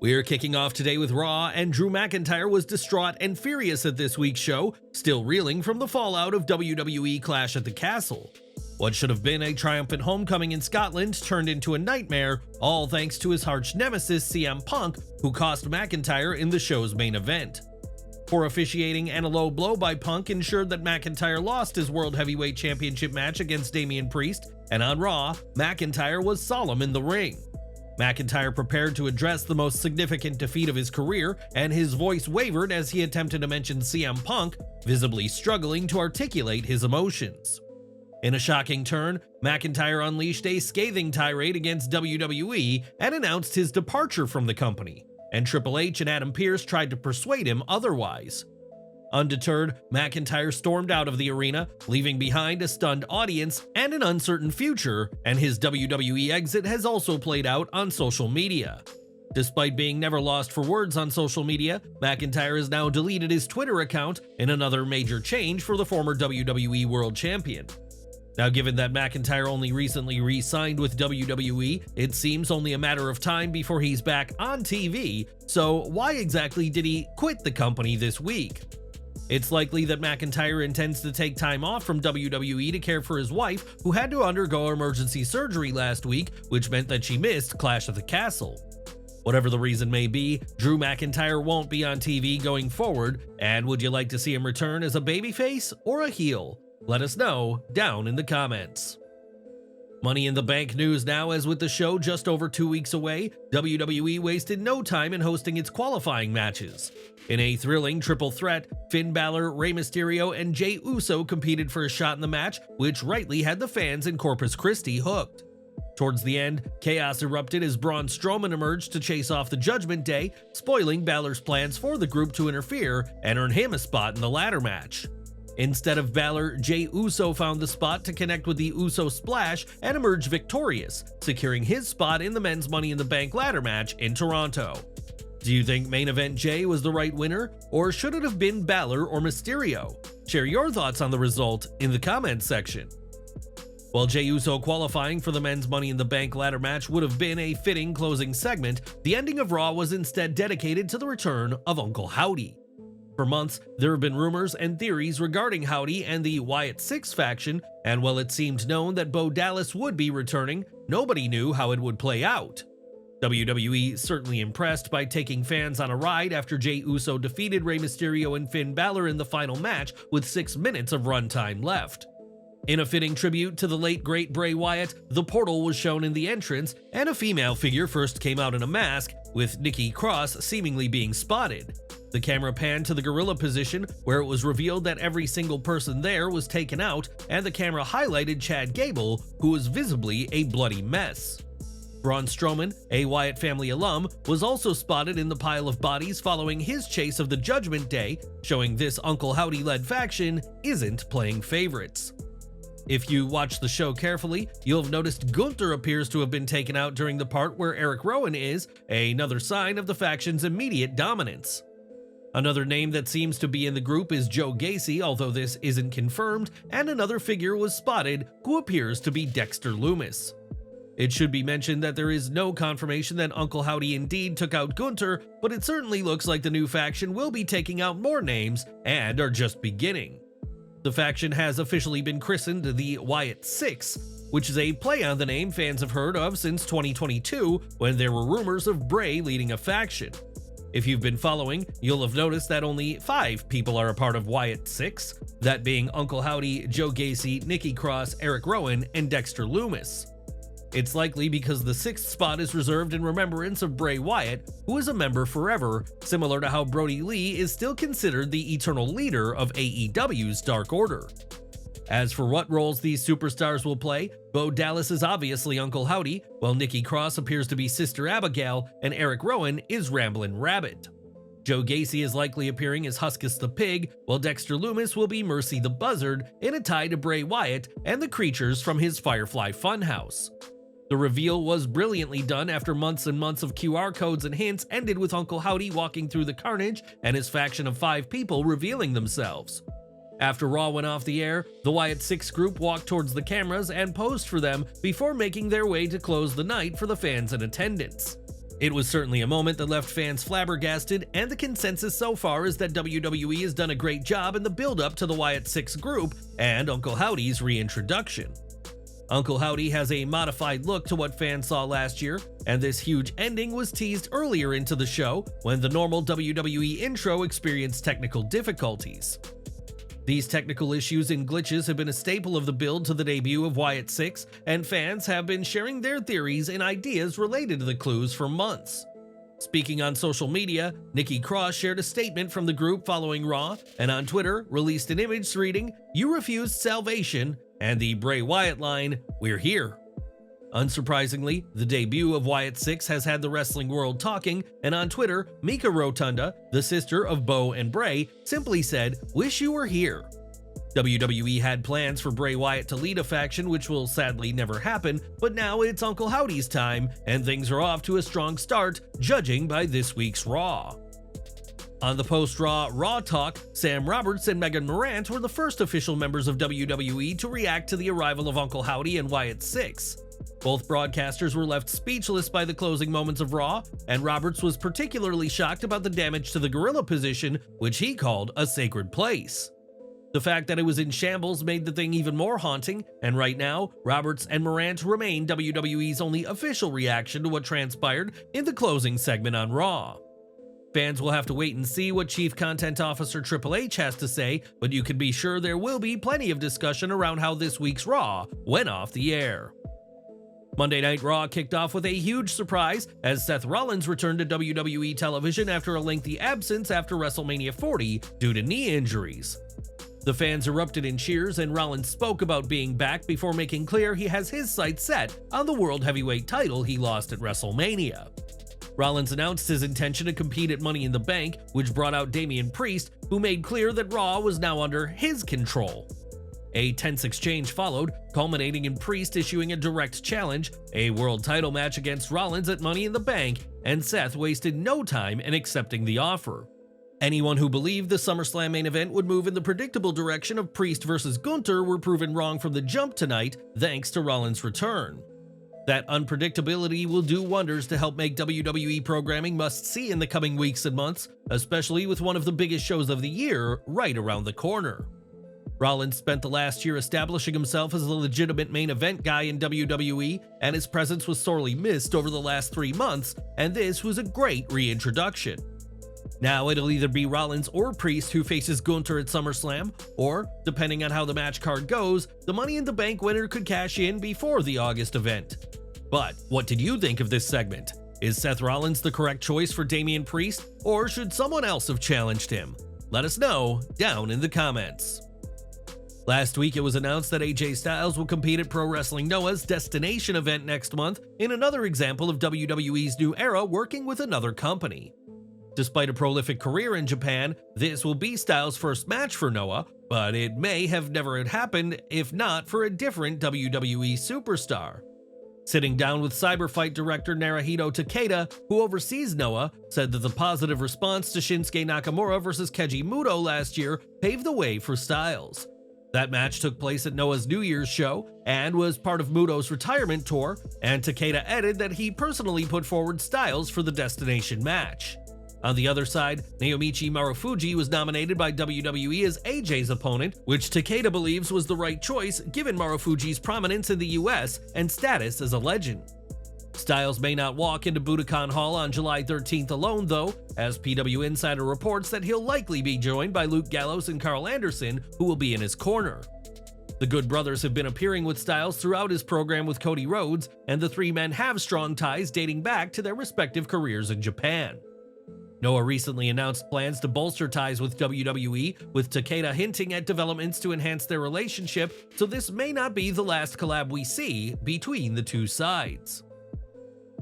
We're kicking off today with Raw, and Drew McIntyre was distraught and furious at this week's show, still reeling from the fallout of WWE Clash at the Castle. What should have been a triumphant homecoming in Scotland turned into a nightmare, all thanks to his arch nemesis CM Punk, who cost McIntyre in the show's main event. Poor officiating and a low blow by Punk ensured that McIntyre lost his World Heavyweight Championship match against Damian Priest, and on Raw, McIntyre was solemn in the ring. McIntyre prepared to address the most significant defeat of his career, and his voice wavered as he attempted to mention CM Punk, visibly struggling to articulate his emotions. In a shocking turn, McIntyre unleashed a scathing tirade against WWE and announced his departure from the company, and Triple H and Adam Pearce tried to persuade him otherwise. Undeterred, McIntyre stormed out of the arena, leaving behind a stunned audience and an uncertain future, and his WWE exit has also played out on social media. Despite being never lost for words on social media, McIntyre has now deleted his Twitter account in another major change for the former WWE World Champion. Now, given that McIntyre only recently re-signed with WWE, it seems only a matter of time before he's back on TV, so why exactly did he quit the company this week? It's likely that McIntyre intends to take time off from WWE to care for his wife, who had to undergo emergency surgery last week, which meant that she missed Clash at the Castle. Whatever the reason may be, Drew McIntyre won't be on TV going forward, and would you like to see him return as a babyface or a heel? Let us know down in the comments. Money in the Bank news now, as with the show just over 2 weeks away, WWE wasted no time in hosting its qualifying matches. In a thrilling triple threat, Finn Balor, Rey Mysterio, and Jey Uso competed for a shot in the match, which rightly had the fans in Corpus Christi hooked. Towards the end, chaos erupted as Braun Strowman emerged to chase off the Judgment Day, spoiling Balor's plans for the group to interfere and earn him a spot in the ladder match. Instead of Balor, Jey Uso found the spot to connect with the Uso Splash and emerge victorious, securing his spot in the men's Money in the Bank ladder match in Toronto. Do you think main event Jey was the right winner, or should it have been Balor or Mysterio? Share your thoughts on the result in the comments section. While Jey Uso qualifying for the men's Money in the Bank ladder match would have been a fitting closing segment, the ending of Raw was instead dedicated to the return of Uncle Howdy. For months, there have been rumors and theories regarding Howdy and the Wyatt 6 faction, and while it seemed known that Bo Dallas would be returning, nobody knew how it would play out. WWE certainly impressed by taking fans on a ride after Jey Uso defeated Rey Mysterio and Finn Balor in the final match with 6 minutes of runtime left. In a fitting tribute to the late great Bray Wyatt, the portal was shown in the entrance, and a female figure first came out in a mask, with Nikki Cross seemingly being spotted. The camera panned to the gorilla position, where it was revealed that every single person there was taken out, and the camera highlighted Chad Gable, who was visibly a bloody mess. Braun Strowman, a Wyatt family alum, was also spotted in the pile of bodies following his chase of the Judgment Day, showing this Uncle Howdy-led faction isn't playing favorites. If you watch the show carefully, you'll have noticed Gunther appears to have been taken out during the part where Eric Rowan is, another sign of the faction's immediate dominance. Another name that seems to be in the group is Joe Gacy, although this isn't confirmed, and another figure was spotted who appears to be Dexter Lumis. It should be mentioned that there is no confirmation that Uncle Howdy indeed took out Gunther, but it certainly looks like the new faction will be taking out more names and are just beginning. The faction has officially been christened the Wyatt 6, which is a play on the name fans have heard of since 2022, when there were rumors of Bray leading a faction. If you've been following, you'll have noticed that only 5 people are a part of Wyatt 6, that being Uncle Howdy, Joe Gacy, Nikki Cross, Eric Rowan, and Dexter Lumis. It's likely because the 6th spot is reserved in remembrance of Bray Wyatt, who is a member forever, similar to how Brodie Lee is still considered the eternal leader of AEW's Dark Order. As for what roles these superstars will play, Bo Dallas is obviously Uncle Howdy, while Nikki Cross appears to be Sister Abigail, and Eric Rowan is Ramblin' Rabbit. Joe Gacy is likely appearing as Huskus the Pig, while Dexter Lumis will be Mercy the Buzzard, in a tie to Bray Wyatt and the creatures from his Firefly Funhouse. The reveal was brilliantly done after months and months of QR codes and hints ended with Uncle Howdy walking through the carnage and his faction of 5 people revealing themselves. After Raw went off the air, the Wyatt 6 group walked towards the cameras and posed for them before making their way to close the night for the fans in attendance. It was certainly a moment that left fans flabbergasted, and the consensus so far is that WWE has done a great job in the build-up to the Wyatt 6 group and Uncle Howdy's reintroduction. Uncle Howdy has a modified look to what fans saw last year, and this huge ending was teased earlier into the show when the normal WWE intro experienced technical difficulties. These technical issues and glitches have been a staple of the build to the debut of Wyatt 6, and fans have been sharing their theories and ideas related to the clues for months. Speaking on social media, Nikki Cross shared a statement from the group following Raw, and on Twitter released an image reading, "You refused salvation," and the Bray Wyatt line, "We're here." Unsurprisingly, the debut of Wyatt 6 has had the wrestling world talking, and on Twitter, Mika Rotunda, the sister of Bo and Bray, simply said, "Wish you were here." WWE had plans for Bray Wyatt to lead a faction, which will sadly never happen, but now it's Uncle Howdy's time, and things are off to a strong start, judging by this week's Raw. On the post-Raw Raw Talk, Sam Roberts and Megan Morant were the first official members of WWE to react to the arrival of Uncle Howdy and Wyatt 6. Both broadcasters were left speechless by the closing moments of Raw, and Roberts was particularly shocked about the damage to the gorilla position, which he called a sacred place. The fact that it was in shambles made the thing even more haunting, and right now, Roberts and Morant remain WWE's only official reaction to what transpired in the closing segment on Raw. Fans will have to wait and see what Chief Content Officer Triple H has to say, but you can be sure there will be plenty of discussion around how this week's Raw went off the air. Monday Night Raw kicked off with a huge surprise as Seth Rollins returned to WWE television after a lengthy absence after WrestleMania 40 due to knee injuries. The fans erupted in cheers, and Rollins spoke about being back before making clear he has his sights set on the World Heavyweight title he lost at WrestleMania. Rollins announced his intention to compete at Money in the Bank, which brought out Damian Priest, who made clear that Raw was now under his control. A tense exchange followed, culminating in Priest issuing a direct challenge, a world title match against Rollins at Money in the Bank, and Seth wasted no time in accepting the offer. Anyone who believed the SummerSlam main event would move in the predictable direction of Priest versus Gunther were proven wrong from the jump tonight, thanks to Rollins' return. That unpredictability will do wonders to help make WWE programming must-see in the coming weeks and months, especially with one of the biggest shows of the year right around the corner. Rollins spent the last year establishing himself as a legitimate main event guy in WWE, and his presence was sorely missed over the last 3 months, and this was a great reintroduction. Now it'll either be Rollins or Priest who faces Gunther at SummerSlam, or, depending on how the match card goes, the Money in the Bank winner could cash in before the August event. But what did you think of this segment? Is Seth Rollins the correct choice for Damian Priest, or should someone else have challenged him? Let us know down in the comments. Last week, it was announced that AJ Styles will compete at Pro Wrestling Noah's Destination event next month, in another example of WWE's new era working with another company. Despite a prolific career in Japan, this will be Styles' first match for Noah, but it may have never happened if not for a different WWE superstar. Sitting down with Cyberfight director Naruhito Takeda, who oversees Noah, said that the positive response to Shinsuke Nakamura vs Keiji Muto last year paved the way for Styles. That match took place at Noah's New Year's show and was part of Muto's retirement tour, and Takeda added that he personally put forward Styles for the Destination match. On the other side, Naomichi Marufuji was nominated by WWE as AJ's opponent, which Takeda believes was the right choice given Marufuji's prominence in the US and status as a legend. Styles may not walk into Budokan Hall on July 13th alone though, as PW Insider reports that he'll likely be joined by Luke Gallows and Carl Anderson, who will be in his corner. The Good Brothers have been appearing with Styles throughout his program with Cody Rhodes, and the three men have strong ties dating back to their respective careers in Japan. Noah recently announced plans to bolster ties with WWE, with Takeda hinting at developments to enhance their relationship, so this may not be the last collab we see between the two sides.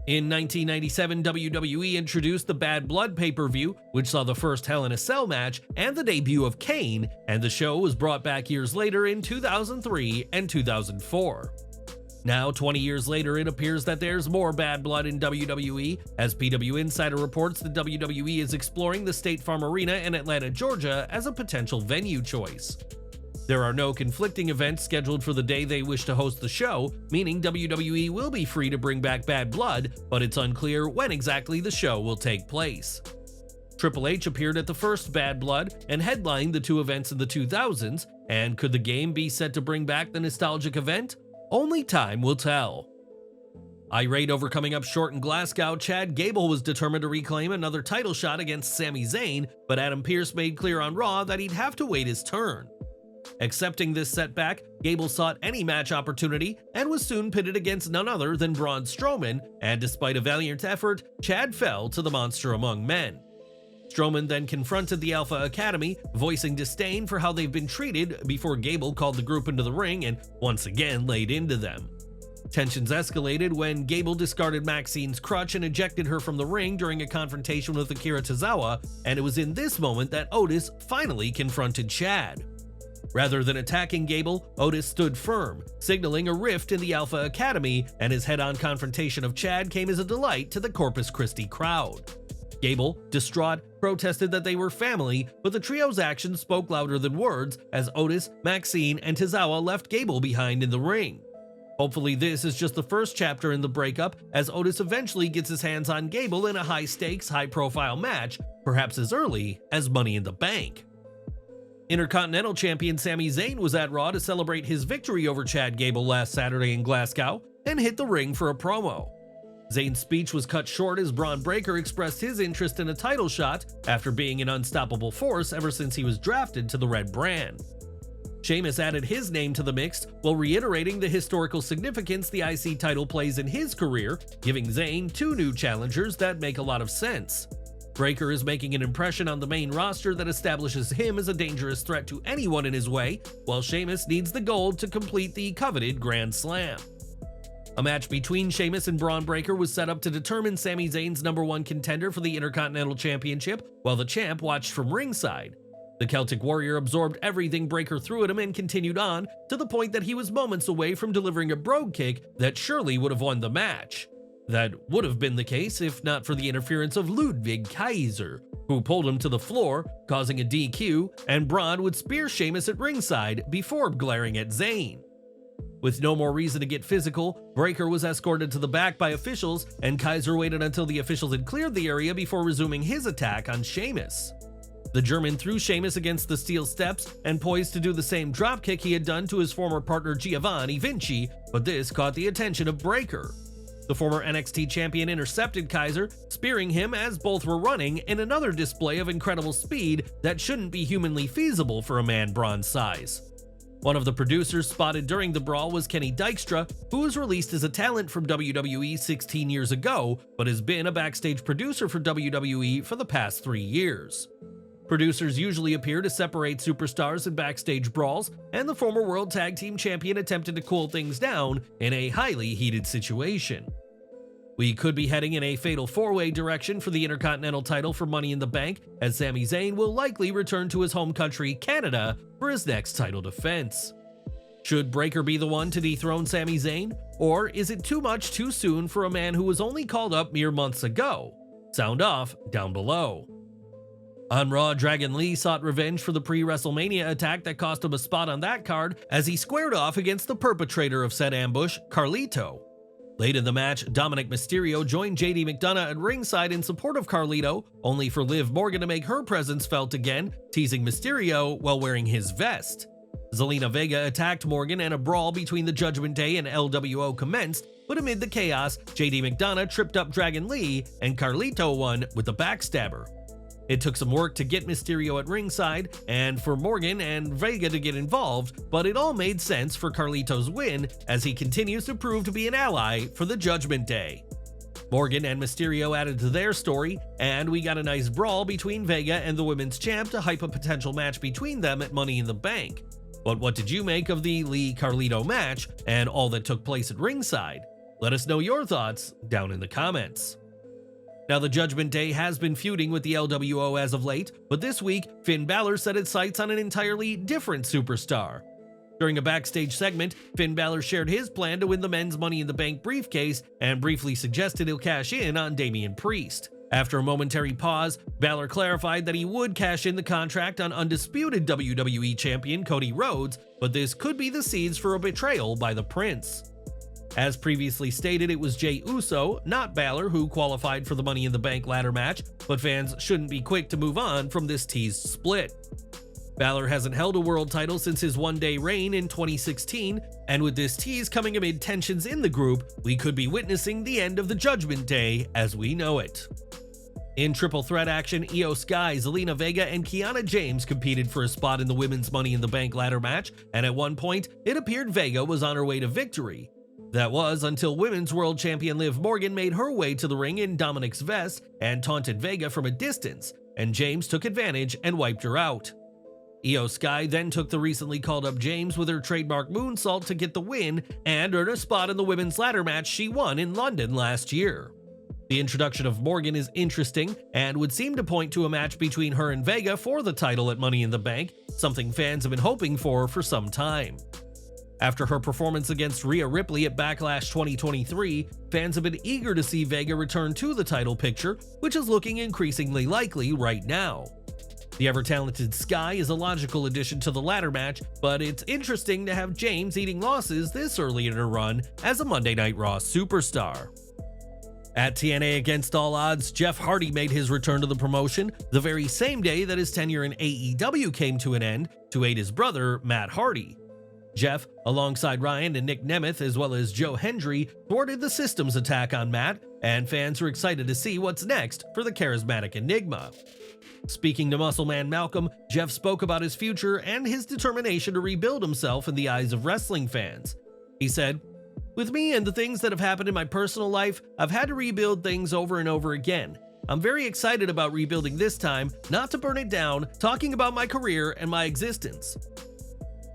In 1997, WWE introduced the Bad Blood pay-per-view, which saw the first Hell in a Cell match and the debut of Kane, and the show was brought back years later in 2003 and 2004. Now, 20 years later, it appears that there's more Bad Blood in WWE, as PW Insider reports that WWE is exploring the State Farm Arena in Atlanta, Georgia as a potential venue choice. There are no conflicting events scheduled for the day they wish to host the show, meaning WWE will be free to bring back Bad Blood, but it's unclear when exactly the show will take place. Triple H appeared at the first Bad Blood and headlined the two events in the 2000s, and could the game be set to bring back the nostalgic event? Only time will tell. Irate over coming up short in Glasgow, Chad Gable was determined to reclaim another title shot against Sami Zayn, but Adam Pearce made clear on Raw that he'd have to wait his turn. Accepting this setback, Gable sought any match opportunity and was soon pitted against none other than Braun Strowman, and despite a valiant effort, Chad fell to the monster among men. Strowman then confronted the Alpha Academy, voicing disdain for how they've been treated before Gable called the group into the ring and once again laid into them. Tensions escalated when Gable discarded Maxine's crutch and ejected her from the ring during a confrontation with Akira Tozawa, and it was in this moment that Otis finally confronted Chad. Rather than attacking Gable, Otis stood firm, signaling a rift in the Alpha Academy, and his head-on confrontation of Chad came as a delight to the Corpus Christi crowd. Gable, distraught, protested that they were family, but the trio's actions spoke louder than words as Otis, Maxine, and Tozawa left Gable behind in the ring. Hopefully this is just the first chapter in the breakup, as Otis eventually gets his hands on Gable in a high-stakes, high-profile match, perhaps as early as Money in the Bank. Intercontinental Champion Sami Zayn was at Raw to celebrate his victory over Chad Gable last Saturday in Glasgow and hit the ring for a promo. Zayn's speech was cut short as Bron Breakker expressed his interest in a title shot after being an unstoppable force ever since he was drafted to the Red Brand. Sheamus added his name to the mix while reiterating the historical significance the IC title plays in his career, giving Zayn two new challengers that make a lot of sense. Breakker is making an impression on the main roster that establishes him as a dangerous threat to anyone in his way, while Sheamus needs the gold to complete the coveted Grand Slam. A match between Sheamus and Bron Breakker was set up to determine Sami Zayn's #1 contender for the Intercontinental Championship, while the champ watched from ringside. The Celtic Warrior absorbed everything Breakker threw at him and continued on, to the point that he was moments away from delivering a brogue kick that surely would have won the match. That would have been the case if not for the interference of Ludwig Kaiser, who pulled him to the floor, causing a DQ, and Bron would spear Sheamus at ringside before glaring at Zayn. With no more reason to get physical, Breakker was escorted to the back by officials, and Kaiser waited until the officials had cleared the area before resuming his attack on Sheamus. The German threw Sheamus against the steel steps and poised to do the same dropkick he had done to his former partner Giovanni Vinci, but this caught the attention of Breakker. The former NXT champion intercepted Kaiser, spearing him as both were running in another display of incredible speed that shouldn't be humanly feasible for a man Bron's size. One of the producers spotted during the brawl was Kenny Dykstra, who was released as a talent from WWE 16 years ago, but has been a backstage producer for WWE for the past 3 years. Producers usually appear to separate superstars in backstage brawls, and the former World Tag Team Champion attempted to cool things down in a highly heated situation. We could be heading in a fatal four-way direction for the Intercontinental title for Money in the Bank, as Sami Zayn will likely return to his home country, Canada, for his next title defense. Should Breakker be the one to dethrone Sami Zayn, or is it too much too soon for a man who was only called up mere months ago? Sound off down below. On Raw, Dragon Lee sought revenge for the pre-WrestleMania attack that cost him a spot on that card as he squared off against the perpetrator of said ambush, Carlito. Late in the match, Dominik Mysterio joined JD McDonough at ringside in support of Carlito, only for Liv Morgan to make her presence felt again, teasing Mysterio while wearing his vest. Zelina Vega attacked Morgan and a brawl between the Judgment Day and LWO commenced, but amid the chaos, JD McDonough tripped up Dragon Lee and Carlito won with the backstabber. It took some work to get Mysterio at ringside and for Morgan and Vega to get involved, but it all made sense for Carlito's win as he continues to prove to be an ally for the Judgment Day. Morgan and Mysterio added to their story, and we got a nice brawl between Vega and the women's champ to hype a potential match between them at Money in the Bank. But what did you make of the Lee-Carlito match and all that took place at ringside? Let us know your thoughts down in the comments. Now, the Judgment Day has been feuding with the LWO as of late, but this week, Finn Balor set its sights on an entirely different superstar. During a backstage segment, Finn Balor shared his plan to win the men's Money in the Bank briefcase and briefly suggested he'll cash in on Damian Priest. After a momentary pause, Balor clarified that he would cash in the contract on undisputed WWE champion Cody Rhodes, but this could be the seeds for a betrayal by the Prince. As previously stated, it was Jey Uso, not Balor, who qualified for the Money in the Bank ladder match, but fans shouldn't be quick to move on from this teased split. Balor hasn't held a world title since his one-day reign in 2016, and with this tease coming amid tensions in the group, we could be witnessing the end of the Judgment Day as we know it. In triple threat action, Io Sky, Zelina Vega, and Kiana James competed for a spot in the Women's Money in the Bank ladder match, and at one point, it appeared Vega was on her way to victory. That was until Women's World Champion Liv Morgan made her way to the ring in Dominik's vest and taunted Vega from a distance, and James took advantage and wiped her out. Io Sky then took the recently called up James with her trademark moonsault to get the win and earn a spot in the women's ladder match she won in London last year. The introduction of Morgan is interesting and would seem to point to a match between her and Vega for the title at Money in the Bank, something fans have been hoping for some time. After her performance against Rhea Ripley at Backlash 2023, fans have been eager to see Vega return to the title picture, which is looking increasingly likely right now. The ever-talented Sky is a logical addition to the ladder match, but it's interesting to have James eating losses this early in her run as a Monday Night Raw superstar. At TNA Against All Odds, Jeff Hardy made his return to the promotion the very same day that his tenure in AEW came to an end to aid his brother, Matt Hardy. Jeff, alongside Ryan and Nick Nemeth as well as Joe Hendry, thwarted the System's attack on Matt, and fans are excited to see what's next for the charismatic enigma. Speaking to Muscle Man Malcolm, Jeff spoke about his future and his determination to rebuild himself in the eyes of wrestling fans. He said, "With me and the things that have happened in my personal life, I've had to rebuild things over and over again. I'm very excited about rebuilding this time, not to burn it down, talking about my career and my existence.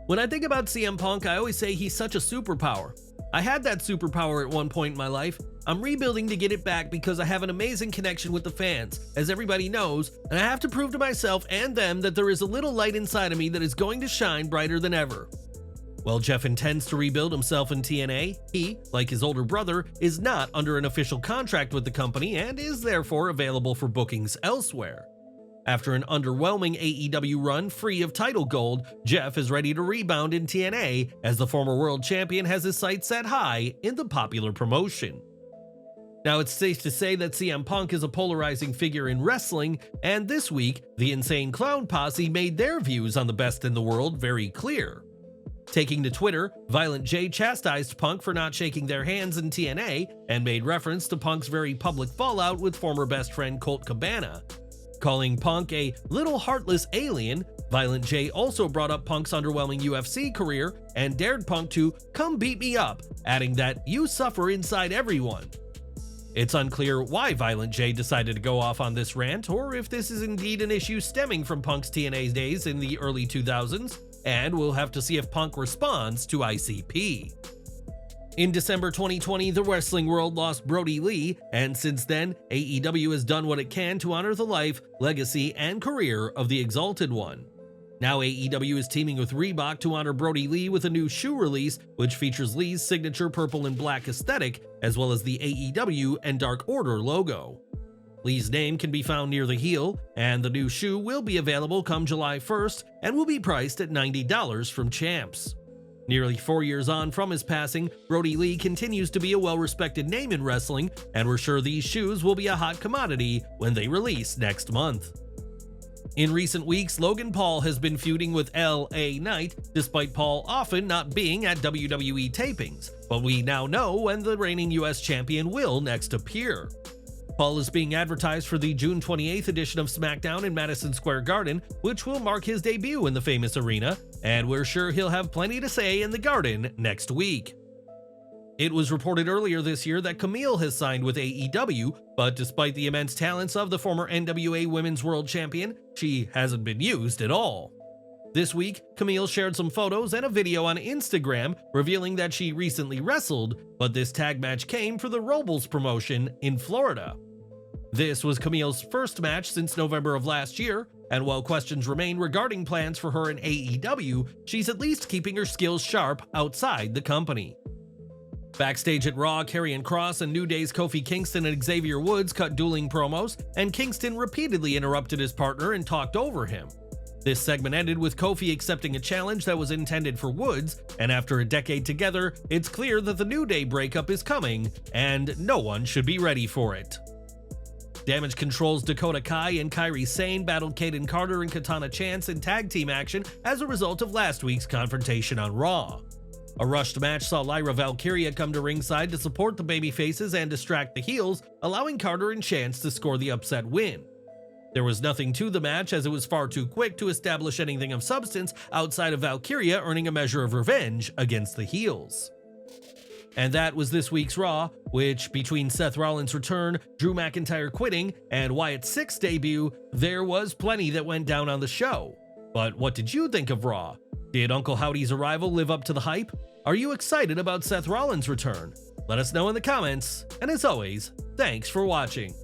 When I think about CM Punk, I always say he's such a superpower. I had that superpower at one point in my life. I'm rebuilding to get it back because I have an amazing connection with the fans, as everybody knows, and I have to prove to myself and them that there is a little light inside of me that is going to shine brighter than ever." While Jeff intends to rebuild himself in TNA, he, like his older brother, is not under an official contract with the company and is therefore available for bookings elsewhere. After an underwhelming AEW run free of title gold, Jeff is ready to rebound in TNA as the former world champion has his sights set high in the popular promotion. Now, it's safe to say that CM Punk is a polarizing figure in wrestling, and this week, the Insane Clown Posse made their views on the best in the world very clear. Taking to Twitter, Violent J chastised Punk for not shaking their hands in TNA and made reference to Punk's very public fallout with former best friend Colt Cabana. Calling Punk a little heartless alien, Violent J also brought up Punk's underwhelming UFC career and dared Punk to "come beat me up," adding that "you suffer inside everyone." It's unclear why Violent J decided to go off on this rant, or if this is indeed an issue stemming from Punk's TNA days in the early 2000s, and we'll have to see if Punk responds to ICP. In December 2020, the wrestling world lost Brodie Lee, and since then, AEW has done what it can to honor the life, legacy, and career of the Exalted One. Now AEW is teaming with Reebok to honor Brodie Lee with a new shoe release, which features Lee's signature purple and black aesthetic, as well as the AEW and Dark Order logo. Lee's name can be found near the heel, and the new shoe will be available come July 1st and will be priced at $90 from Champs. Nearly 4 years on from his passing, Brodie Lee continues to be a well-respected name in wrestling, and we're sure these shoes will be a hot commodity when they release next month. In recent weeks, Logan Paul has been feuding with LA Knight, despite Paul often not being at WWE tapings, but we now know when the reigning US champion will next appear. Paul is being advertised for the June 28th edition of SmackDown in Madison Square Garden, which will mark his debut in the famous arena, and we're sure he'll have plenty to say in the Garden next week. It was reported earlier this year that Camille has signed with AEW, but despite the immense talents of the former NWA Women's World Champion, she hasn't been used at all. This week, Camille shared some photos and a video on Instagram revealing that she recently wrestled, but this tag match came for the Robles promotion in Florida. This was Camille's first match since November of last year, and while questions remain regarding plans for her in AEW, she's at least keeping her skills sharp outside the company. Backstage at Raw, Karrion Kross and New Day's Kofi Kingston and Xavier Woods cut dueling promos, and Kingston repeatedly interrupted his partner and talked over him. This segment ended with Kofi accepting a challenge that was intended for Woods, and after a decade together, it's clear that the New Day breakup is coming, and no one should be ready for it. Damage Control's Dakota Kai and Kairi Sane battled Kaden Carter and Katana Chance in tag team action as a result of last week's confrontation on Raw. A rushed match saw Lyra Valkyria come to ringside to support the babyfaces and distract the heels, allowing Carter and Chance to score the upset win. There was nothing to the match as it was far too quick to establish anything of substance outside of Valkyria earning a measure of revenge against the heels. And that was this week's Raw, which between Seth Rollins' return, Drew McIntyre quitting, and Wyatt's 6th debut, there was plenty that went down on the show. But what did you think of Raw? Did Uncle Howdy's arrival live up to the hype? Are you excited about Seth Rollins' return? Let us know in the comments, and as always, thanks for watching.